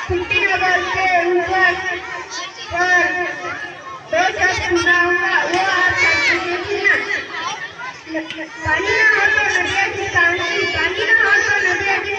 कुशीनगर के ऊपर पर देश चुनावा वो पानी ना हो तो नदियाची कांची पाणी ना हो तो नदियाची